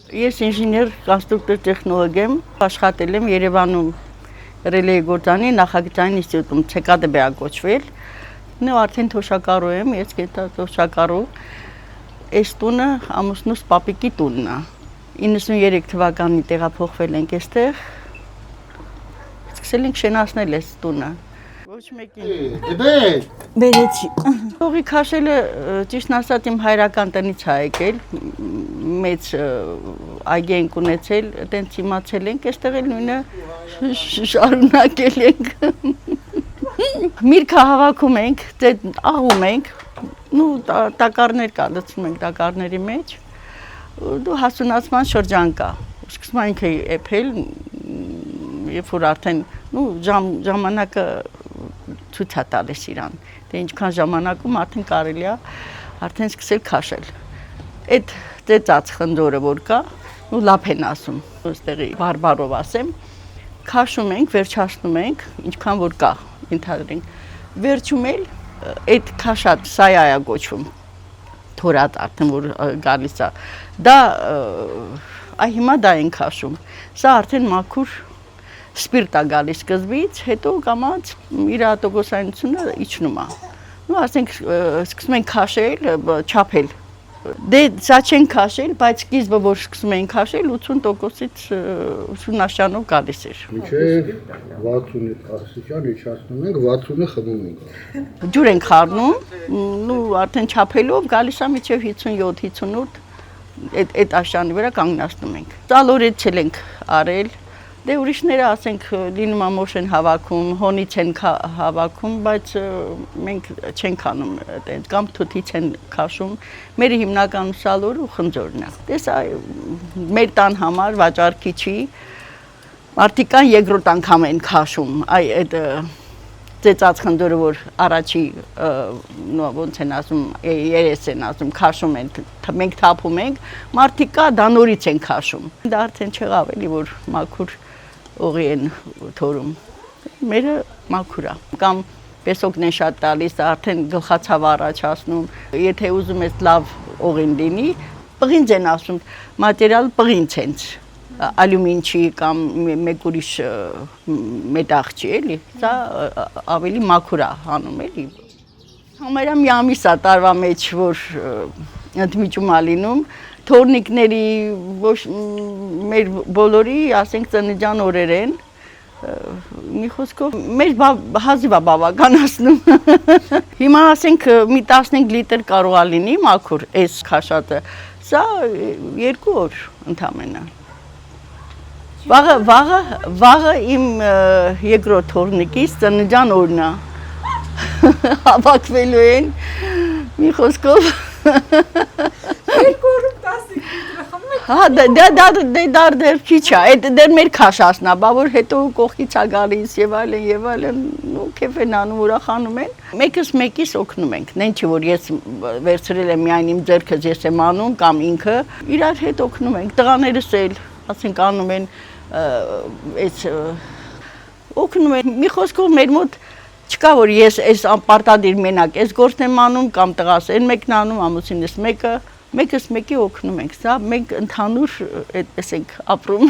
Ես ինժեներ կոնստրուկտոր տեխնոլոգ եմ, աշխատել եմ Երևանում Ռելեի գործանի նախագծային ինստիտուտում, ՑԿԴԲ կոչվել։ Նու արդեն թոշակառու եմ, ես գետա թոշակառու։ Այս տունը ամուսնուս պապիկի տունն է։ 93 թվականին տեղափոխվել ենք այստեղ։ Սկսել ենք շենացնել այս տունը։ Ոչ մեկին։ Բերեցի։ Փողի քաշելը ճիշտ ասած իմ հայրական տնից է եկել, մեծ այգի ենք ունեցել, այտենց իմացել ենք, այստեղ էլ նույնը շարունակել ենք։ Միրգը հավաքում ենք, աղում ենք, նու տակառներ կա, լցնում ենք տակառների մեջ, դու հասունացման շրջան կա։ Սկսում ենք էփել, երբ որ արդեն ժամանակը ցույց է տալիս իրան, թե ինչքան ժամանակում արդեն կարելի է արդեն սկսել քաշել։ Այդ ծեծած խնձորը որ կա, ու լապ են ասում, այստեղի բարբարով ասեմ, քաշում ենք, վերջացնում ենք, ինչքան որ կա, ընդհանրենք։ Վերջում էլ այդ քաշած սայա է գոչվում, թորած արդեն որ գալիս է։ Դա հիմա դա են քաշում։ Սա արդեն մաքուր սպիրտ է գալիս սկզբից, հետո կամած իր տոկոսայնությունը իջնում է։ Ու ասենք սկսում ենք քաշել, չափել։ Դե սա չեն քաշել, բայց սկիզբը որ սկսում են քաշել 80%-ից 80-աշանով գալիս էր։ Մինչև 60 աստիճան իջացնում ենք, 60-ը խմում ենք։ Ջուր ենք խառնում, ու արդեն չափելով գալիս է մինչև 57-58 այդ աշանի վրա կանգնացնում ենք։ Ծալորեցել ենք արել։ Դե ուրիշները ասենք լինում է մոշ են հավաքում, հոնից են հավաքում, բայց մենք չենք անում այտենց կամ թութից են քաշում։ Մեր հիմնական սալորը ու խնձորն է։ Դե սա մեր տան համար վաճառքի չի։ Մարդիկան երկրորդ անգամ են քաշում, այդ ծեծած խնձորը որ առաջի ոնց են ասում, երես են ասում, քաշում են, մենք թափում ենք, մարդիկա դա նորից են քաշում։ Դա արդեն չեղավ էլի որ մաքուր օղի են թորում, մերը մաքուր է, կամ պեսոկն են շատ տալիս, արդեն գլխացավ առաջացնում, եթե ուզում ես լավ օղին լինի, պղինձ են ասում, մատերիալ պղինձ հենց, ալյումին չի կամ մեկ ուրիշ մետաղ չի էլի, սա ավելի մաքուր է հանում էլի։ Համարյա մի ամիս է տարվա մեջ, որ ընդմիջում է լինում, թորնիկների մեր բոլորի, ասենք ծննդյան օրեր են, մի խոսքով մեր հազիվ է բավականացնում։ Հիմա ասենք մի 15 լիտր կարող է լինի մաքուր այս քաշածը, սա 2 օր ընդամենը։ Վաղը իմ երկրորդ թորնիկից ծննդյան օրն է, հավաքվելու են, մի խոսքով։ Հա, դա դեռ քիչ է, դեռ մեր քաշածն է, բա որ հետո կողքից է գալիս եւ այլն, ու քեֆ են անում, ուրախանում են։ Մեկս մեկիս օգնում ենք, նեն չի որ ես վերցրել եմ միայն իմ ձեռքս ես եմ անում կամ ինքը, իրար հետ օգնում ենք, տղաներս էլ, ասենք անում են այս օգնում են, մի խոսքով մեր մոտ չկա որ ես այս պարտադիր մենակ այս գործն եմ անում կամ տղաս այն մեկն անում, ամուսինս մեկը, մեկս մեկի օգնում ենք, սա մենք ընդհանուր այդպես ենք ապրում։